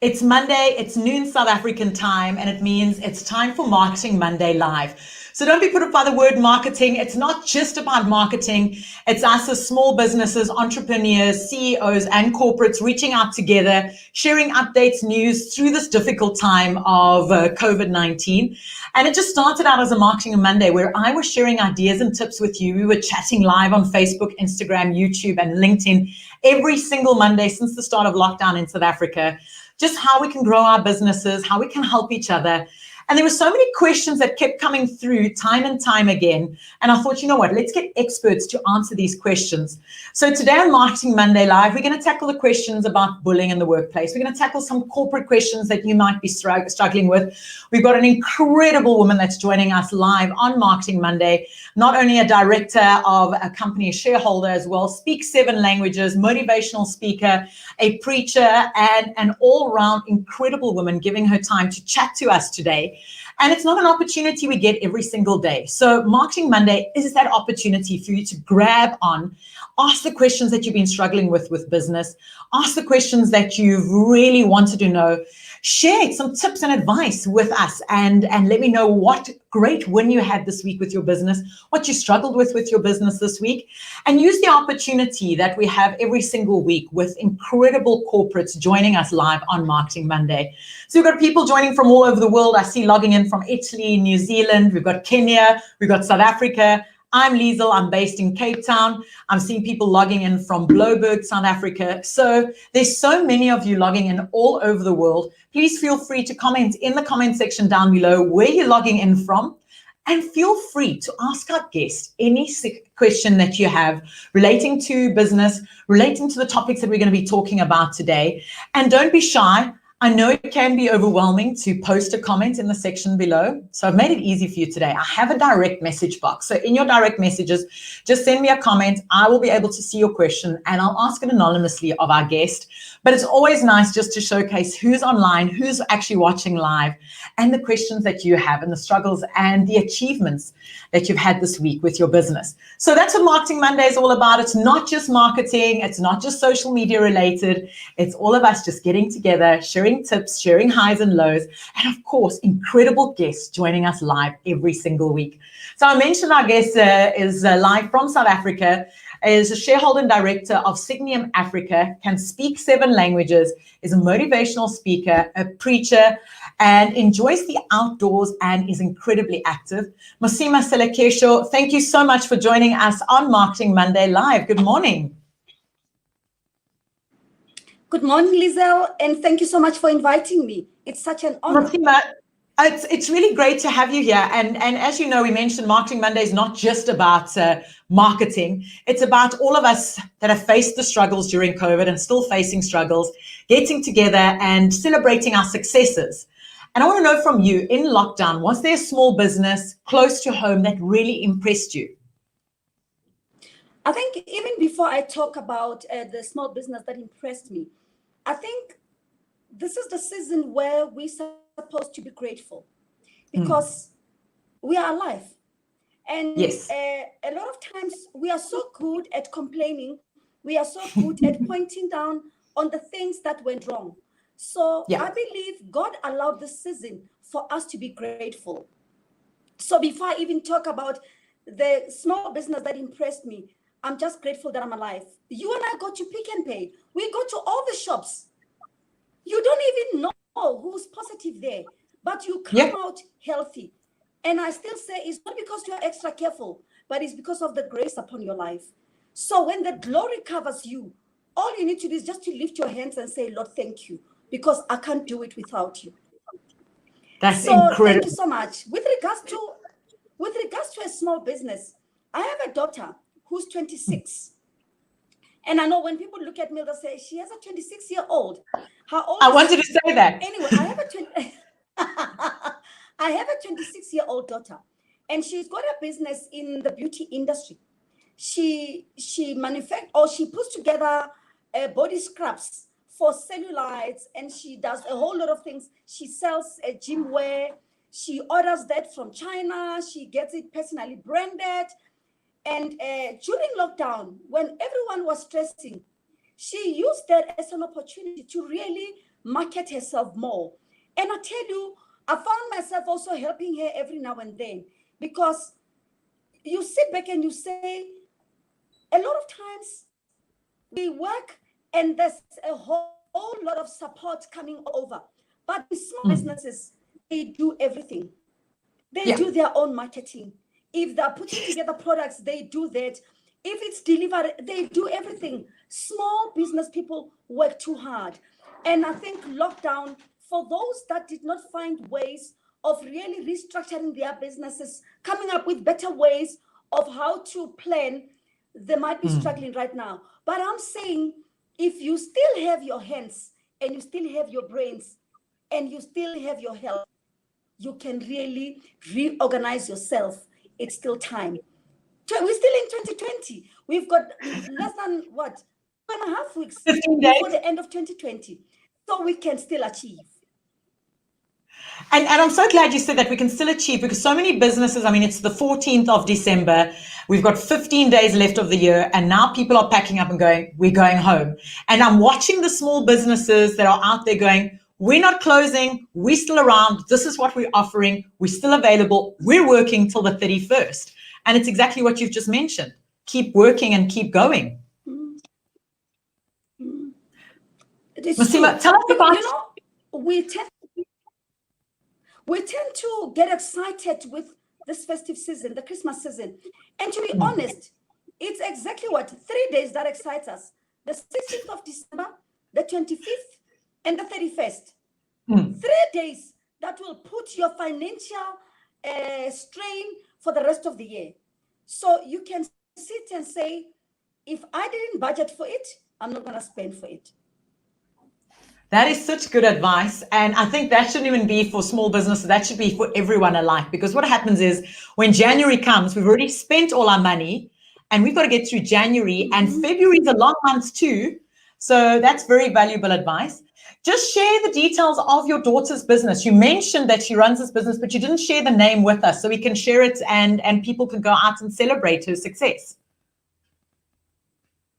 It's Monday, it's noon South African time, and it means it's time for Marketing Monday Live. So don't be put off by the word marketing. It's not just about marketing. It's us as small businesses, entrepreneurs, CEOs, and corporates reaching out together, sharing updates, news through this difficult time of COVID-19. And it just started out as a Marketing Monday where I was sharing ideas and tips with you. We were chatting live on Facebook, Instagram, YouTube, and LinkedIn every single Monday since the start of lockdown in South Africa. Just how we can grow our businesses, how we can help each other. And there were so many questions that kept coming through time and time again. And I thought, you know what, let's get experts to answer these questions. So today on Marketing Monday Live, we're going to tackle the questions about bullying in the workplace. We're going to tackle some corporate questions that you might be struggling with. We've got an incredible woman that's joining us live on Marketing Monday, not only a director of a company, a shareholder as well, speaks 7 languages, motivational speaker, a preacher, and an all-round incredible woman giving her time to chat to us today. And it's not an opportunity we get every single day. So Marketing Monday is that opportunity for you to grab on, ask the questions that you've been struggling with business, ask the questions that you've really wanted to know, share some tips and advice with us, and let me know what great win you had this week with your business, what you struggled with your business this week, and use the opportunity that we have every single week with incredible corporates joining us live on Marketing Monday. So we've got people joining from all over the world. I see logging in from Italy, New Zealand, we've got Kenya, we've got South Africa. I'm Liezel, I'm based in Cape Town. I'm seeing people logging in from Bloberg, South Africa. So there's so many of you logging in all over the world. Please feel free to comment in the comment section down below where you're logging in from. And feel free to ask our guest any question that you have relating to business, relating to the topics that we're going to be talking about today. And don't be shy. I know it can be overwhelming to post a comment in the section below. So I've made it easy for you today. I have a direct message box. So in your direct messages, just send me a comment. I will be able to see your question and I'll ask it anonymously of our guest. But it's always nice just to showcase who's online, who's actually watching live, and the questions that you have and the struggles and the achievements that you've had this week with your business. So that's what Marketing Monday is all about. It's not just marketing. It's not just social media related. It's all of us just getting together, sharing tips, sharing highs and lows, and of course, incredible guests joining us live every single week. So I mentioned our guest is live from South Africa, is a shareholder and director of Signium Africa, can speak 7 languages, is a motivational speaker, a preacher, and enjoys the outdoors and is incredibly active. Mosima Selekisho, thank you so much for joining us on Marketing Monday Live. Good morning. Good morning, Liezel, and thank you so much for inviting me. It's such an honor. Mosima, it's really great to have you here. And as you know, we mentioned Marketing Monday is not just about marketing. It's about all of us that have faced the struggles during COVID and still facing struggles, getting together and celebrating our successes. And I want to know from you, in lockdown, was there a small business close to home that really impressed you? I think even before I talk about the small business that impressed me, I think this is the season where we're supposed to be grateful because we are alive. And yes, a lot of times we are so good at complaining. We are so good at pointing down on the things that went wrong. So I believe God allowed this season for us to be grateful. So before I even talk about the small business that impressed me, I'm just grateful that I'm alive. You and I go to Pick and Pay. We go to all the shops. You don't even know who's positive there, but you come out healthy. And I still say it's not because you're extra careful, but it's because of the grace upon your life. So when the glory covers you, all you need to do is just to lift your hands and say, Lord, thank you, because I can't do it without you. That's incredible. Thank you so much. With regards to a small business, I have a daughter who's 26. And I know when people look at me, they'll say, she has a 26-year-old. How old? I wanted to say that. Anyway, I have a 26-year-old daughter, and she's got a business in the beauty industry. She puts together body scrubs for cellulites, and she does a whole lot of things. She sells gym wear. She orders that from China. She gets it personally branded. And during lockdown, when everyone was stressing, she used that as an opportunity to really market herself more. And I tell you, I found myself also helping her every now and then, because you sit back and you say, a lot of times we work and there's a whole lot of support coming over. But the small businesses, they do everything. They do their own marketing. If they're putting together products, they do that. If it's delivered, they do everything. Small business people work too hard. And I think lockdown, for those that did not find ways of really restructuring their businesses, coming up with better ways of how to plan, they might be struggling right now. But I'm saying, if you still have your hands and you still have your brains and you still have your health, you can really reorganize yourself. It's still time. We're still in 2020. We've got less than 2.5 weeks before the end of 2020. So we can still achieve. And I'm so glad you said that we can still achieve, because so many businesses, I mean, it's the 14th of December. We've got 15 days left of the year. And now people are packing up and going, we're going home. And I'm watching the small businesses that are out there going, we're not closing. We're still around. This is what we're offering. We're still available. We're working till the 31st. And it's exactly what you've just mentioned. Keep working and keep going. Mosima, tell us about... You know, we tend to get excited with this festive season, the Christmas season. And to be honest, it's exactly 3 days that excites us. The 16th of December, the 25th, and the 31st. 3 days that will put your financial strain for the rest of the year. So you can sit and say, if I didn't budget for it, I'm not going to spend for it. That is such good advice. And I think that shouldn't even be for small businesses. That should be for everyone alike. Because what happens is when January comes, we've already spent all our money and we've got to get through January, and February is a long month too. So that's very valuable advice. Just share the details of your daughter's business. You mentioned that she runs this business, but you didn't share the name with us, so we can share it and people can go out and celebrate her success.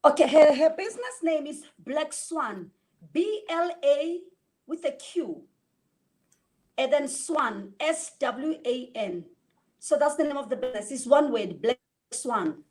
Okay, her business name is Black Swan. BLA with a Q, and then Swan, SWAN. So that's the name of the business. It's one word, Black Swan.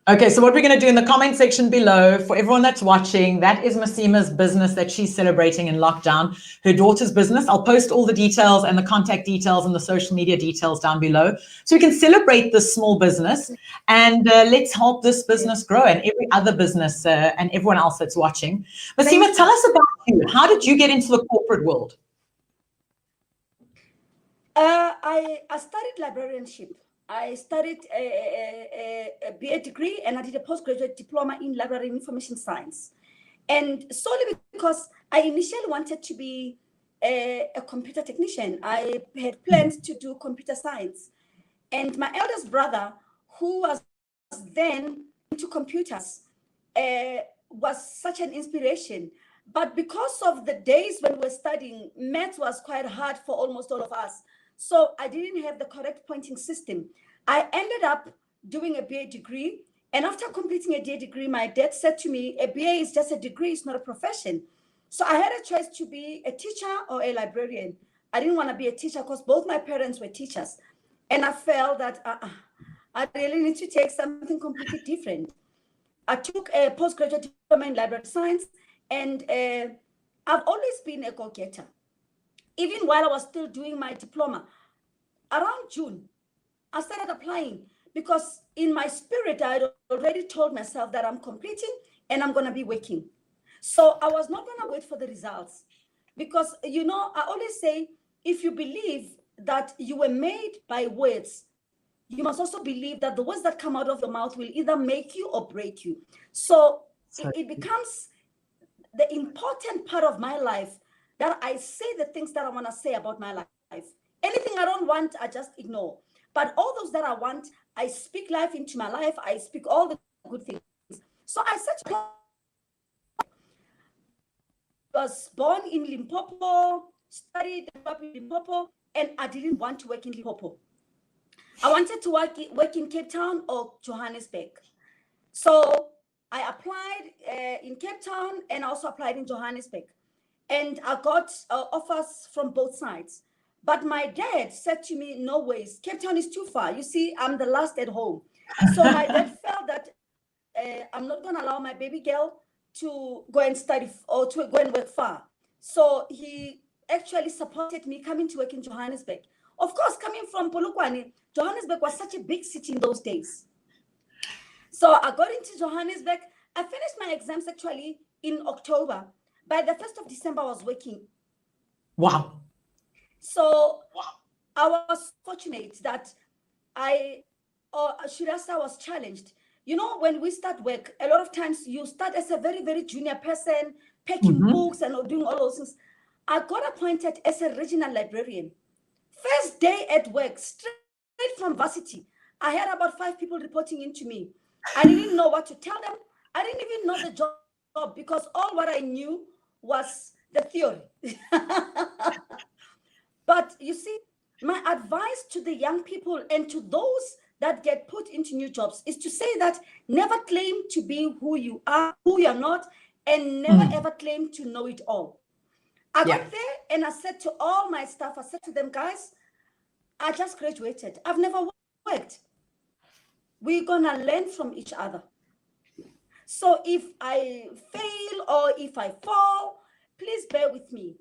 Okay, so what we're going to do in the comment section below, for everyone that's watching, that is Mosima's business that she's celebrating in lockdown, her daughter's business. I'll post all the details and the contact details and the social media details down below, so we can celebrate this small business and let's help this business grow, and every other business and everyone else that's watching. Mosima, tell us about you. How did you get into the corporate world? I studied librarianship. I studied a BA degree and I did a postgraduate diploma in library and information science. And solely because I initially wanted to be a computer technician. I had planned to do computer science. And my eldest brother, who was then into computers, was such an inspiration. But because of the days when we were studying, math was quite hard for almost all of us. So I didn't have the correct pointing system. I ended up doing a BA degree. And after completing a BA degree, my dad said to me, a BA is just a degree, it's not a profession. So I had a choice to be a teacher or a librarian. I didn't want to be a teacher because both my parents were teachers. And I felt that I really need to take something completely different. I took a postgraduate diploma in library science, and I've always been a go-getter. Even while I was still doing my diploma, around June, I started applying because in my spirit, I had already told myself that I'm completing and I'm going to be working. So I was not going to wait for the results because, you know, I always say, if you believe that you were made by words, you must also believe that the words that come out of your mouth will either make you or break you. So it becomes the important part of my life that I say the things that I want to say about my life. Anything I don't want, I just ignore. But all those that I want, I speak life into my life. I speak all the good things. So I was born in Limpopo, studied in Limpopo, and I didn't want to work in Limpopo. I wanted to work in Cape Town or Johannesburg. So I applied in Cape Town and also applied in Johannesburg. And I got offers from both sides. But my dad said to me, no ways, Cape Town is too far. You see, I'm the last at home. So my dad felt that I'm not going to allow my baby girl to go and study or to go and work far. So he actually supported me coming to work in Johannesburg. Of course, coming from Polokwane, Johannesburg was such a big city in those days. So I got into Johannesburg. I finished my exams actually in October. By the 1st of December, I was working. Wow. So I was fortunate that I was challenged. You know, when we start work, a lot of times you start as a very, very junior person, packing books and doing all those things. I got appointed as a regional librarian. First day at work, straight from varsity, I had about 5 people reporting into me. I didn't know what to tell them. I didn't even know the job because all what I knew was the theory. But you see, my advice to the young people and to those that get put into new jobs is to say that never claim to be who you are, who you're not, and never ever claim to know it all. I got there and I said to all my staff, I said to them, guys, I just graduated. I've never worked. We're going to learn from each other. So if I fail or if I fall, please bear with me.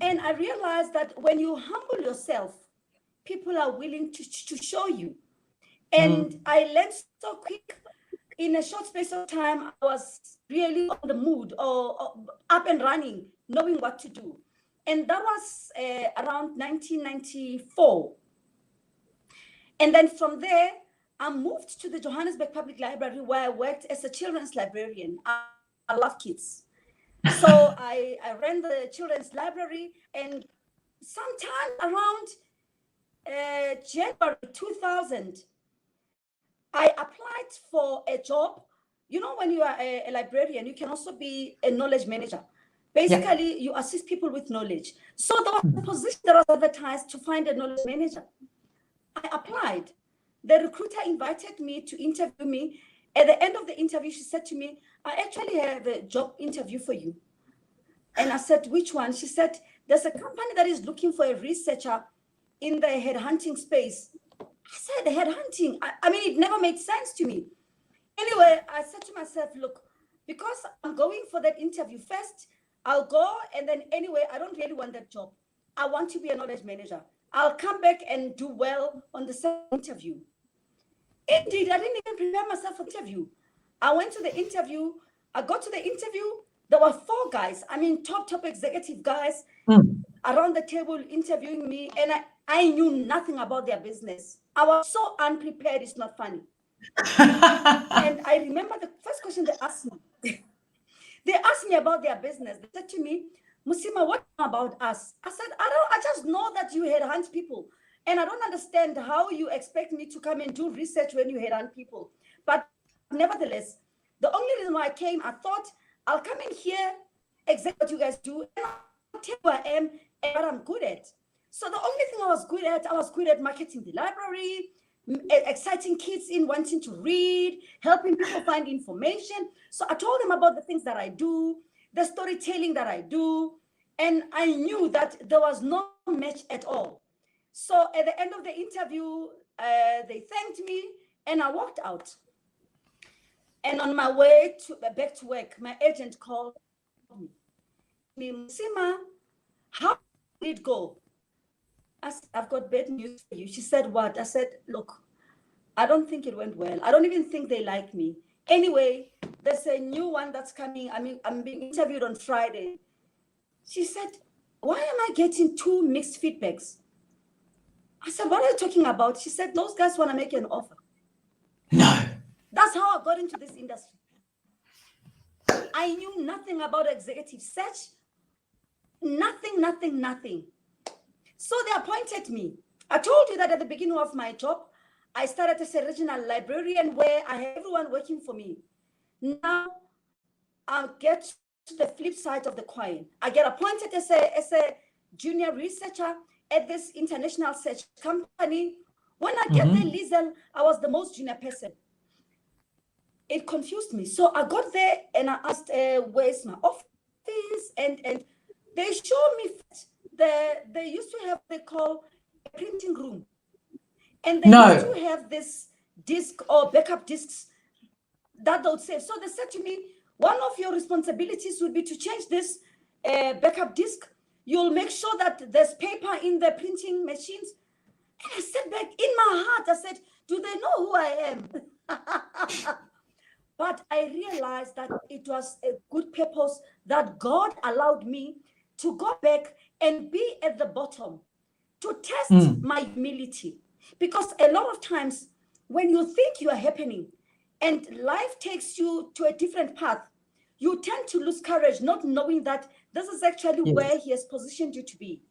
And I realized that when you humble yourself, people are willing to show you. And I learned so quick. In a short space of time, I was really on the mood or up and running, knowing what to do. And that was around 1994. And then from there, I moved to the Johannesburg Public Library where I worked as a children's librarian. I love kids. So I ran the children's library, and sometime around January 2000, I applied for a job. You know, when you are a librarian, you can also be a knowledge manager. Basically, you assist people with knowledge. So there was a position that was advertised to find a knowledge manager. I applied. The recruiter invited me to interview me. At the end of the interview, she said to me, I actually have a job interview for you. And I said, which one? She said, there's a company that is looking for a researcher in the headhunting space. I said, headhunting? I mean, it never made sense to me. Anyway, I said to myself, look, because I'm going for that interview first, I'll go. And then anyway, I don't really want that job. I want to be a knowledge manager. I'll come back and do well on the second interview. Indeed, I didn't even prepare myself for the interview. I went to the interview. I got to the interview. There were 4 guys. I mean, top executive guys around the table interviewing me. And I knew nothing about their business. I was so unprepared. It's not funny. And I remember the first question they asked me. They asked me about their business. They said to me, Mosima, what about us? I said, I just know that you headhunt people. And I don't understand how you expect me to come and do research when you headhunt people. But nevertheless, the only reason why I came, I thought I'll come in here, exactly what you guys do, and I'll tell you who I am and what I'm good at. So the only thing I was good at marketing the library, exciting kids in wanting to read, helping people find information. So I told them about the things that I do, the storytelling that I do, and I knew that there was no match at all. So at the end of the interview, they thanked me and I walked out. And on my way back to work, my agent called me, Mosima, how did it go? I said, I've got bad news for you. She said, what? I said, look, I don't think it went well. I don't even think they like me. Anyway, there's a new one that's coming. I mean, I'm being interviewed on Friday. She said, why am I getting 2 mixed feedbacks? I said, what are you talking about? She said, those guys want to make an offer. No. That's how I got into this industry. I knew nothing about executive search. Nothing. So they appointed me. I told you that at the beginning of my job, I started as a regional librarian where I had everyone working for me. Now I'll get to the flip side of the coin. I get appointed as a junior researcher at this international search company. When I get there, Liezel, I was the most junior person. it confused me. So I got there and I asked, where's my office? And they showed me they used to have they call a printing room. And they used to have this disk or backup disks that they would save. So they said to me, one of your responsibilities would be to change this backup disk. You'll make sure that there's paper in the printing machines. And I said back in my heart, I said, do they know who I am? But I realized that it was a good purpose that God allowed me to go back and be at the bottom to test my humility. Because a lot of times when you think you are happening and life takes you to a different path, you tend to lose courage, not knowing that this is actually where He has positioned you to be.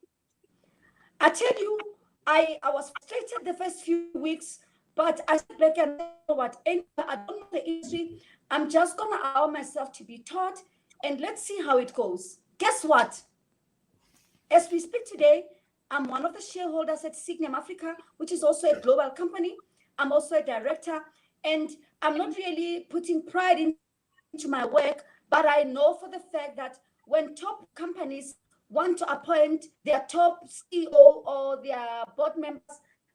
I tell you, I was frustrated the first few weeks, but I said back and you know what, I don't know the industry. I'm just going to allow myself to be taught and let's see how it goes. Guess what? As we speak today, I'm one of the shareholders at Signum Africa, which is also a global company. I'm also a director, and I'm not really putting pride into my work, but I know for the fact that when top companies want to appoint their top CEO or their board members,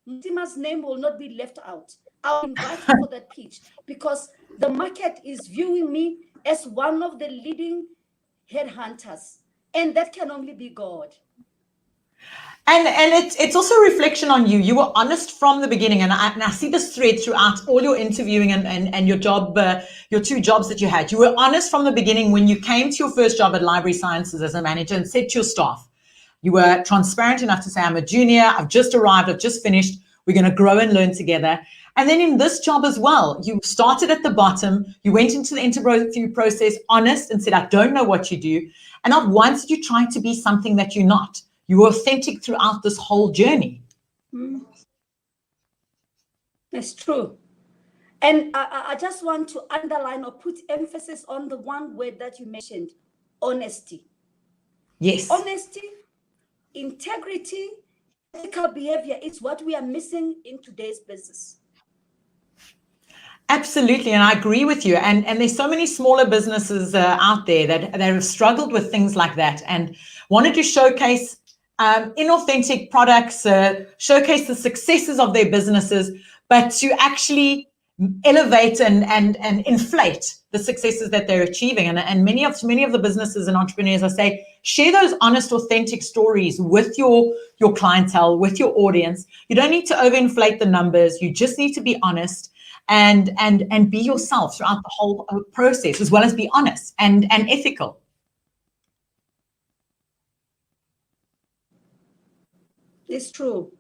Mosima's name will not be left out. I'll invite you for that pitch because the market is viewing me as one of the leading headhunters, and that can only be God. And it's also a reflection on you. You were honest from the beginning, and I see this thread throughout all your interviewing and your job, your 2 jobs that you had. You were honest from the beginning when you came to your first job at Library Sciences as a manager and said to your staff, you were transparent enough to say, I'm a junior, I've just arrived, I've just finished, we're going to grow and learn together. And then in this job as well, you started at the bottom, you went into the interview process honest and said, I don't know what you do. And not once did you try to be something that you're not. You were authentic throughout this whole journey. That's true. And I just want to underline or put emphasis on the one word that you mentioned, honesty. Yes. Honesty, integrity, ethical behavior is what we are missing in today's business. Absolutely, and I agree with you. And there's so many smaller businesses out there that have struggled with things like that and wanted to showcase inauthentic products, showcase the successes of their businesses, but to actually elevate and inflate the successes that they're achieving. And many of the businesses and entrepreneurs, I say, share those honest, authentic stories with your clientele, with your audience. You don't need to overinflate the numbers. You just need to be honest and be yourself throughout the whole process, as well as be honest and ethical. It's true.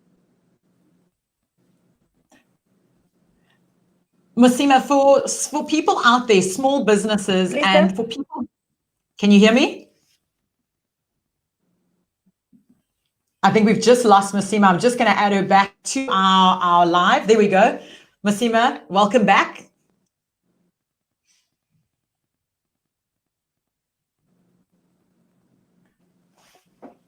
Mosima, for people out there, small businesses, Lisa? and for people, can you hear me? I think we've just lost Mosima. I'm just going to add her back to our live. There we go. Mosima, welcome back.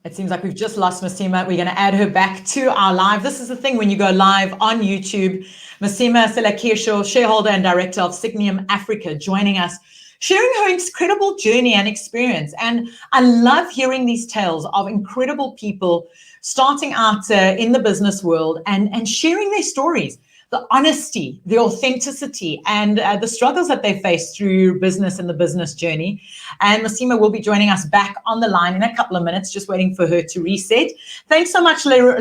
It seems like we've just lost Mosima. We're going to add her back to our live. This is the thing when you go live on YouTube. Mosima Selekisho, shareholder and director of Signum Africa, joining us, sharing her incredible journey and experience. And I love hearing these tales of incredible people starting out in the business world and sharing their stories, the honesty, the authenticity, and the struggles that they face through business and the business journey. And Mosima will be joining us back on the line in a couple of minutes, just waiting for her to reset. Thanks so much, Liezel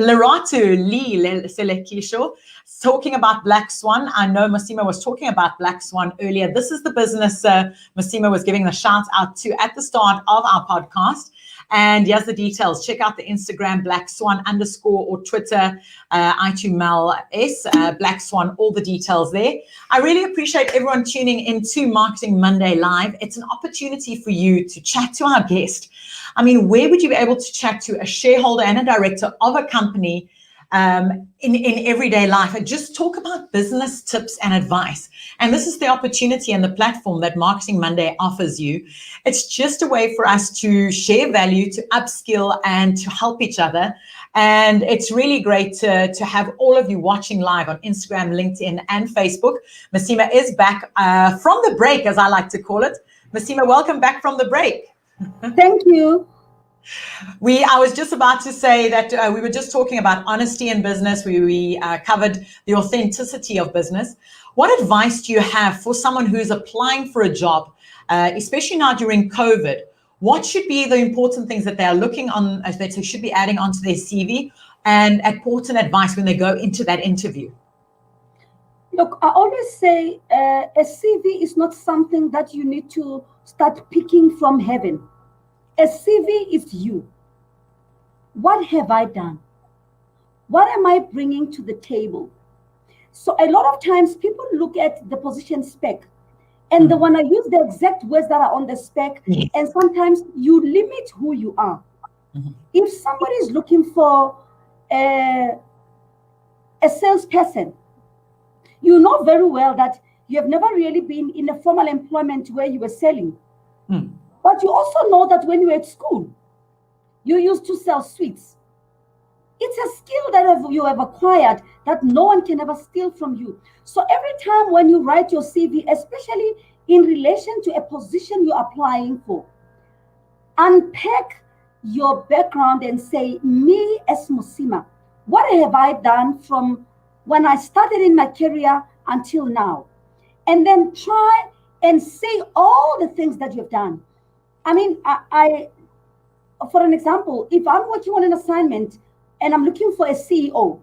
Selekisho, talking about Black Swan. I know Mosima was talking about Black Swan earlier. This is the business Mosima was giving the shout out to at the start of our podcast. And here's the details. Check out the Instagram, Black Swan _ or Twitter, I2MELS, Black Swan, all the details there. I really appreciate everyone tuning into Marketing Monday Live. It's an opportunity for you to chat to our guest. I mean, where would you be able to chat to a shareholder and a director of a company in everyday life and just talk about business tips and advice? And this is the opportunity and the platform that Marketing Monday offers you. It's just a way for us to share value, to upskill and to help each other. And it's really great to have all of you watching live on Instagram, LinkedIn, and Facebook. Mosima is back from the break, as I like to call it. Mosima, welcome back from the break. Thank you. I was just about to say that we were just talking about honesty in business. We covered the authenticity of business. What advice do you have for someone who's applying for a job, especially now during COVID? What should be the important things that they are looking on, that they should be adding onto their CV, and important advice when they go into that interview? Look, I always say a CV is not something that you need to start picking from heaven. A CV is you. What have I done? What am I bringing to the table? So a lot of times people look at the position spec and they want to use the exact words that are on the spec. Yes. And sometimes you limit who you are. If somebody is looking for a salesperson, you know very well that you have never really been in a formal employment where you were selling. But you also know that when you were at school, you used to sell sweets. It's a skill that you have acquired that no one can ever steal from you. So every time when you write your CV, especially in relation to a position you're applying for, unpack your background and say, me as Mosima, what have I done from when I started in my career until now? And then try and say all the things that you've done. I mean, for an example, if I'm working on an assignment and I'm looking for a CEO,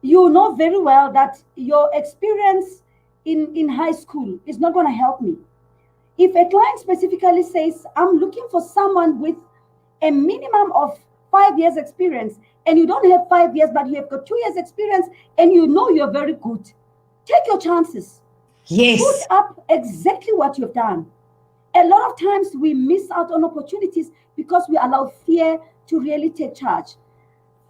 you know very well that your experience in high school is not going to help me. If a client specifically says, I'm looking for someone with a minimum of 5 years experience, and you don't have 5 years, but you have got 2 years experience, and you know you're very good, take your chances. Yes. Put up exactly what you've done. A lot of times we miss out on opportunities because we allow fear to really take charge.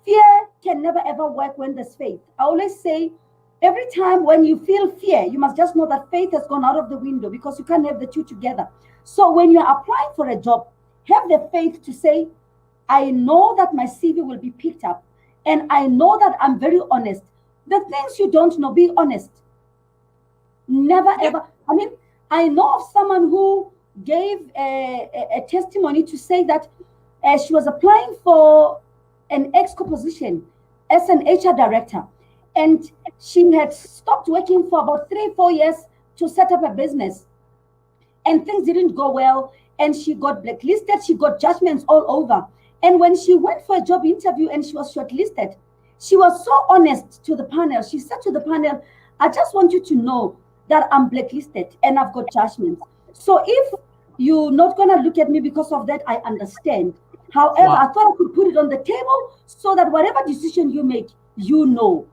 Fear can never ever work when there's faith. I always say, every time when you feel fear, you must just know that faith has gone out of the window, because you can't have the two together. So when you're applying for a job, have the faith to say, I know that my CV will be picked up, and I know that I'm very honest. The things you don't know, be honest. Never ever. I mean, I know of someone who gave a testimony to say that she was applying for an exco position as an HR director, and she had stopped working for about 3-4 years to set up a business, and things didn't go well, and she got blacklisted, she got judgments all over. And when she went for a job interview and she was shortlisted, she was so honest to the panel. She said to the panel, I just want you to know that I'm blacklisted and I've got judgments. So if you're not going to look at me because of that, I understand. However, I thought I could put it on the table so that whatever decision you make, you know.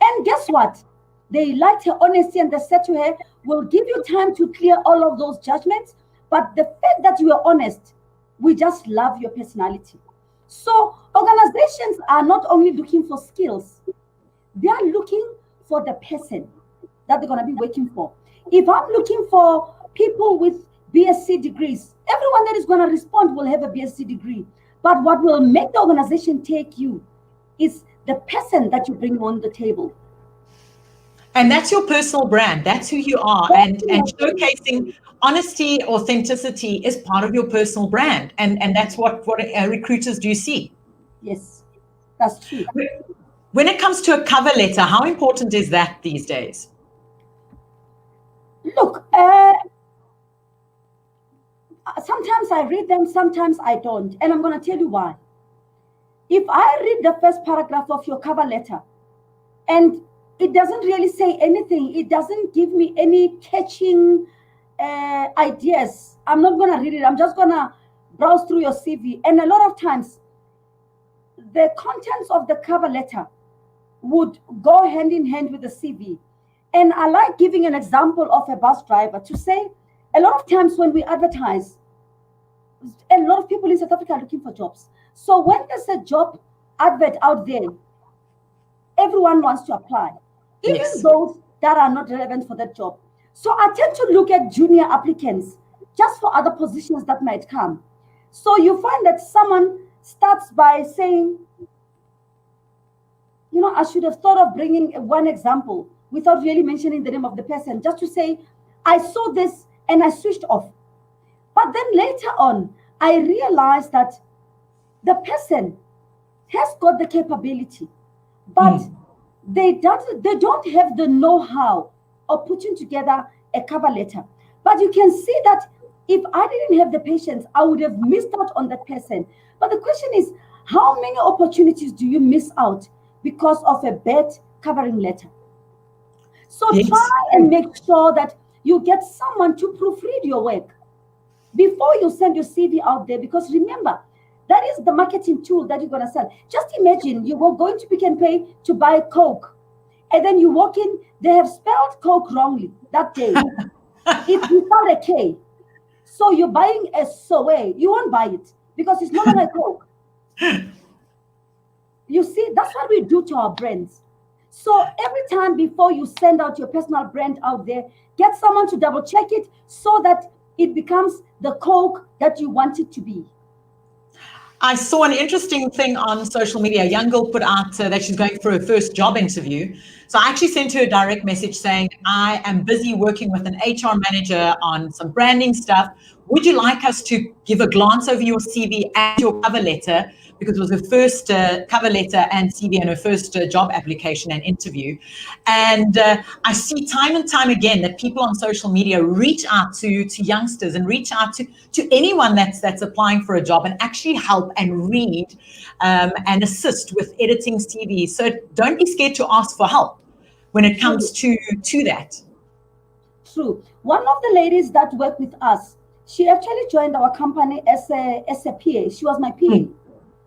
And guess what? They liked her honesty, and they said to her, we'll give you time to clear all of those judgments. But the fact that you are honest, we just love your personality. So organizations are not only looking for skills, they are looking for the person that they're going to be working for. If I'm looking for people with BSc degrees, everyone that is going to respond will have a BSc degree. But what will make the organization take you is the person that you bring on the table. And that's your personal brand. That's who you are. And showcasing honesty, authenticity is part of your personal brand. And that's what recruiters do see. Yes, that's true. When it comes to a cover letter, how important is that these days? Look, sometimes I read them, sometimes I don't. And I'm going to tell you why. If I read the first paragraph of your cover letter and it doesn't really say anything, it doesn't give me any catching ideas, I'm not going to read it. I'm just going to browse through your CV. And a lot of times, the contents of the cover letter would go hand in hand with the CV. And I like giving an example of a bus driver to say, a lot of times when we advertise, a lot of people in South Africa are looking for jobs. So when there's a job advert out there, everyone wants to apply, even those that are not relevant for that job. So I tend to look at junior applicants just for other positions that might come. So you find that someone starts by saying, I should have thought of bringing one example without really mentioning the name of the person, just to say, I saw this and I switched off. But then later on, I realized that the person has got the capability, but they don't have the know-how of putting together a cover letter. But you can see that if I didn't have the patience, I would have missed out on that person. But the question is, how many opportunities do you miss out because of a bad covering letter? So try and make sure that you get someone to proofread your work before you send your CV out there, because remember, that is the marketing tool that you're going to sell. Just imagine you were going to Pick n Pay to buy Coke, and then you walk in, they have spelled Coke wrongly that day. It's without a K. So you're buying a Soe. You won't buy it because it's not a Coke. You see, that's what we do to our brands. So every time before you send out your personal brand out there, get someone to double check it so that it becomes the Coke that you want it to be. I saw an interesting thing on social media. A young girl put out that she's going for her first job interview. So I actually sent her a direct message saying, I am busy working with an HR manager on some branding stuff. Would you like us to give a glance over your CV and your cover letter? Because it was her first cover letter and CV and her first job application and interview. And I see time and time again that people on social media reach out to youngsters and reach out to anyone that's applying for a job and actually help and read and assist with editing CVs. So don't be scared to ask for help when it comes to that. True. One of the ladies that work with us, she actually joined our company as a PA. She was my PA.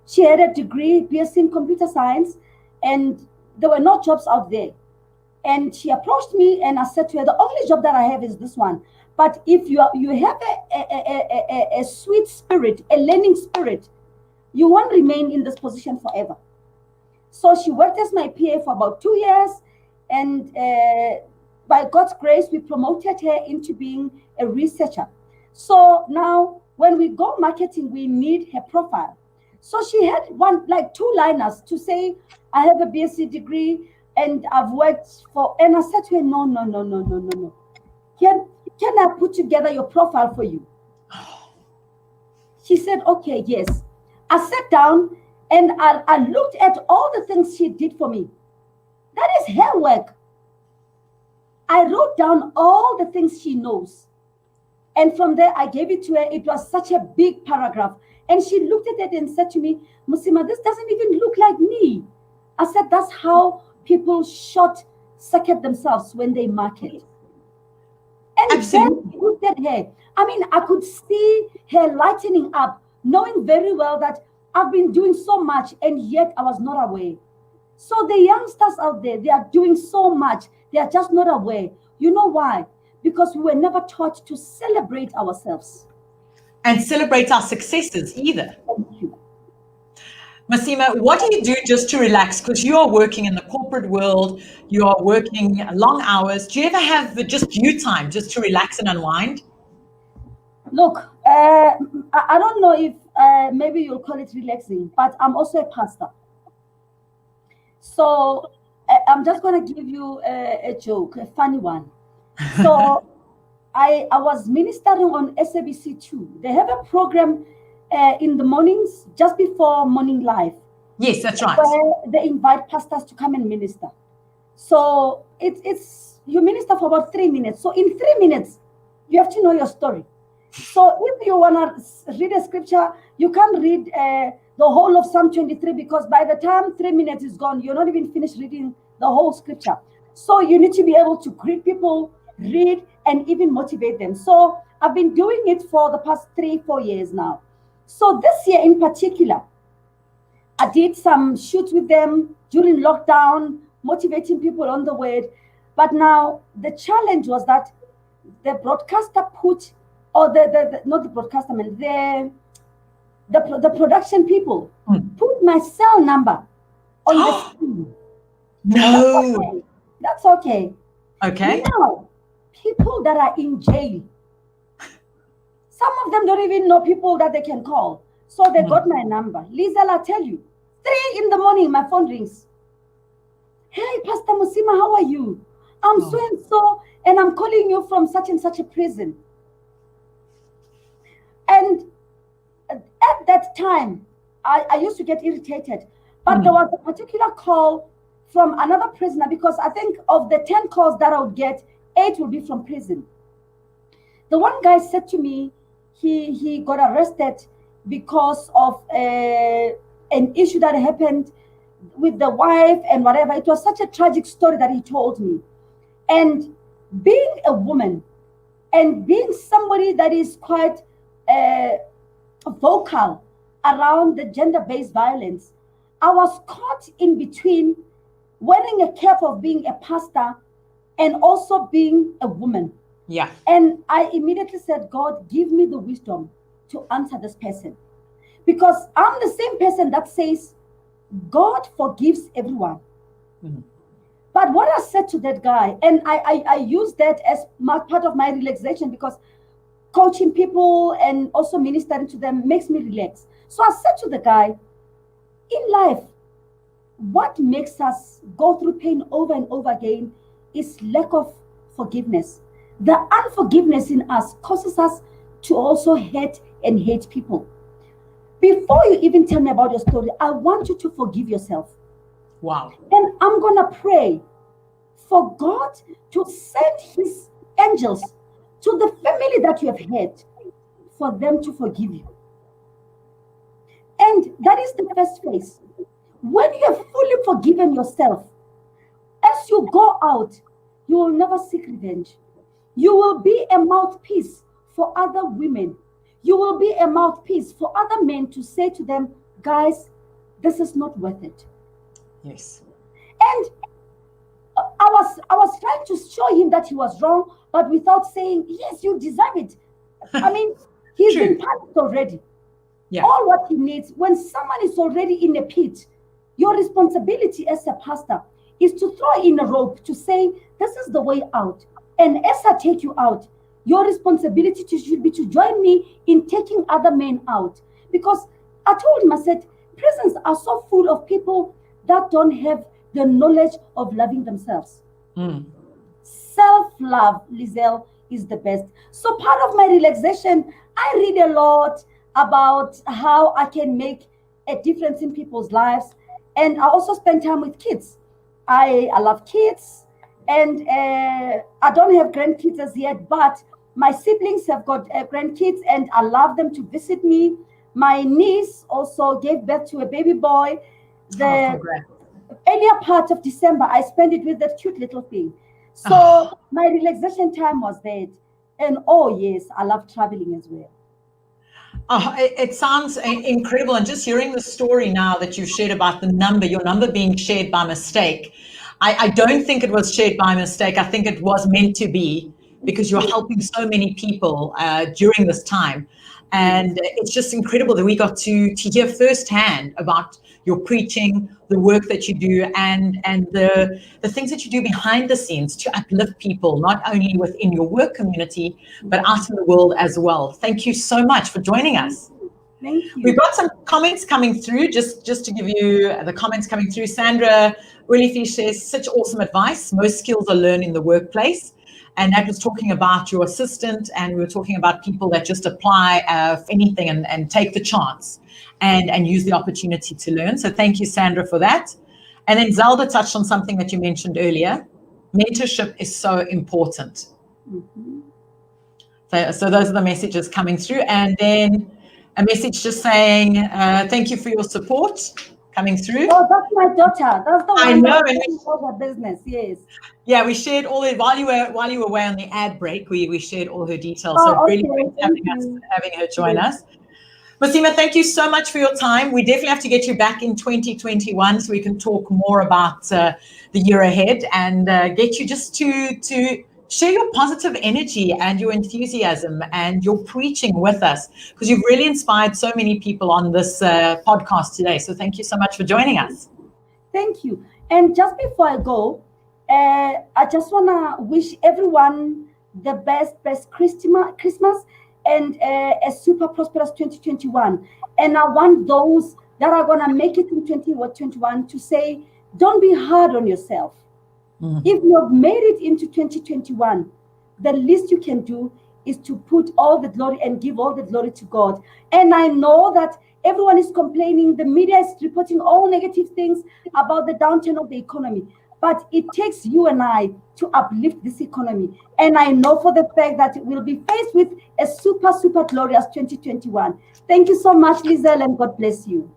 She had a degree, BSc in computer science, and there were no jobs out there. And she approached me, and I said to her, the only job that I have is this one. But if you have a sweet spirit, a learning spirit, you won't remain in this position forever. So she worked as my PA for about 2 years, and by God's grace, we promoted her into being a researcher. So now when we go marketing, we need her profile. So she had two liners to say, I have a BSc degree and I've worked for, and I said to her, no. Can I put together your profile for you? She said, okay, yes. I sat down and I looked at all the things she did for me. That is her work. I wrote down all the things she knows. And from there, I gave it to her. It was such a big paragraph. And she looked at it and said to me, Mosima, this doesn't even look like me. I said, that's how people short-circuit themselves when they market. And Absolutely. Then looked at her. I mean, I could see her lightening up, knowing very well that I've been doing so much and yet I was not aware. So the youngsters out there, they are doing so much. They are just not aware. You know why? Because we were never taught to celebrate ourselves. And celebrate our successes either. Thank you. Mosima, what do you do just to relax? Because you are working in the corporate world, you are working long hours. Do you ever have just you time just to relax and unwind? Look, I don't know if maybe you'll call it relaxing, but I'm also a pastor. So I'm just going to give you a joke, a funny one. So I was ministering on SABC2. They have a program in the mornings, just before Morning Live. Yes, that's right. Where they invite pastors to come and minister. So it's you minister for about 3 minutes. So in 3 minutes, you have to know your story. So if you want to read a scripture, you can't read the whole of Psalm 23, because by the time 3 minutes is gone, you're not even finished reading the whole scripture. So you need to be able to greet people, read, and even motivate them. So I've been doing it for the past 3-4 years now. So this year in particular, I did some shoots with them during lockdown, motivating people on the word. But now the challenge was that the broadcaster put, or not the broadcaster, the production people put my cell number on the screen. No. That's okay. Okay. Now, people that are in jail, some of them don't even know people that they can call. So they got my number. Liezel, I tell you, 3 in the morning, my phone rings. Hey, Pastor Mosima, how are you? I'm so and so, and I'm calling you from such and such a prison. And at that time, I used to get irritated. But there was a particular call from another prisoner, because I think of the 10 calls that I would get, 8 would be from prison. The one guy said to me, he got arrested because of an issue that happened with the wife and whatever. It was such a tragic story that he told me. And being a woman and being somebody that is quite vocal around the gender-based violence, I was caught in between wearing a cap of being a pastor and also being a woman. Yeah. And I immediately said, God, give me the wisdom to answer this person. Because I'm the same person that says, God forgives everyone. But what I said to that guy, and I use that as part of my relaxation, because coaching people and also ministering to them makes me relax. So I said to the guy, in life, what makes us go through pain over and over again is lack of forgiveness. The unforgiveness in us causes us to also hate and hate people. Before you even tell me about your story, I want you to forgive yourself. Wow. And I'm going to pray for God to send his angels to the family that you have had, for them to forgive you. And that is the first phase. When you have fully forgiven yourself, as you go out, you will never seek revenge. You will be a mouthpiece for other women. You will be a mouthpiece for other men to say to them, guys, this is not worth it. Yes. And I was trying to show him that he was wrong, but without saying, yes, you deserve it. I mean, he's been punished already. Yeah. All what he needs, when someone is already in a pit, your responsibility as a pastor is to throw in a rope to say, this is the way out. And as I take you out, your responsibility should be to join me in taking other men out. Because I told him, I said, prisons are so full of people that don't have the knowledge of loving themselves. Self-love, Liezel, is the best. So part of my relaxation, I read a lot about how I can make a difference in people's lives. And I also spend time with kids. I love kids. And I don't have grandkids as yet, but my siblings have got grandkids, and I love them to visit me. My niece also gave birth to a baby boy. The earlier part of December, I spent it with that cute little thing. So my relaxation time was that. And oh yes, I love traveling as well. It sounds incredible. And just hearing the story now that you've shared about the number, your number being shared by mistake, I don't think it was shared by mistake. I think it was meant to be, because you're helping so many people during this time. And it's just incredible that we got to hear firsthand about your preaching, the work that you do, and the things that you do behind the scenes to uplift people, not only within your work community, but out in the world as well. Thank you so much for joining us. Thank you. We've got some comments coming through, just to give you the comments coming through. Sandra Ulifi says, such awesome advice. Most skills are learned in the workplace. And that was talking about your assistant, and we were talking about people that just apply for anything and take the chance and use the opportunity to learn. So thank you, Sandra, for that. And then Zelda touched on something that you mentioned earlier. Mentorship is so important. So those are the messages coming through. And then a message just saying, thank you for your support coming through. Oh, that's my daughter. That's the one. I know. Her business, yes. Yeah, we shared all the while you were away on the ad break. We shared all her details. So really great having her join us. Mosima, thank you so much for your time. We definitely have to get you back in 2021 so we can talk more about the year ahead and get you just to share your positive energy and your enthusiasm and your preaching with us, because you've really inspired so many people on this podcast today. So thank you so much for joining us. Thank you. And just before I go, I just want to wish everyone the best Christmas. and a super prosperous 2021. And I want those that are going to make it in 2021 to say, don't be hard on yourself. If you have made it into 2021, the least you can do is to put all the glory and give all the glory to God. And I know that everyone is complaining, the media is reporting all negative things about the downturn of the economy. But it takes you and I to uplift this economy. And I know for the fact that we'll be faced with a super, super glorious 2021. Thank you so much, Liezel, and God bless you.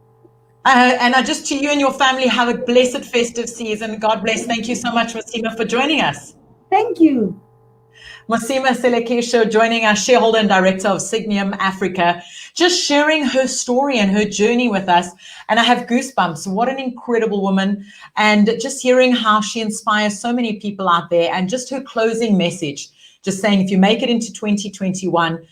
And just to you and your family, have a blessed festive season. God bless. Thank you so much, Mosima, for joining us. Thank you. Mosima Selekisho joining us, shareholder and director of Signium Africa, just sharing her story and her journey with us. And I have goosebumps. What an incredible woman. And just hearing how she inspires so many people out there, and just her closing message, just saying, if you make it into 2021,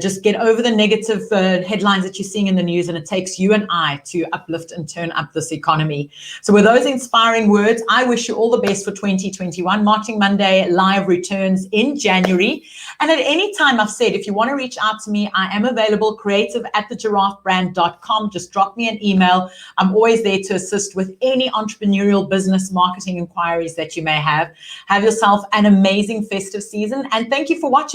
just get over the negative headlines that you're seeing in the news, and it takes you and I to uplift and turn up this economy. So with those inspiring words, I wish you all the best for 2021. Marketing Monday live returns in January. And at any time, I've said, if you want to reach out to me, I am available, creative@thegiraffebrand.com. Just drop me an email. I'm always there to assist with any entrepreneurial business marketing inquiries that you may have. Have yourself an amazing festive season. And thank you for watching.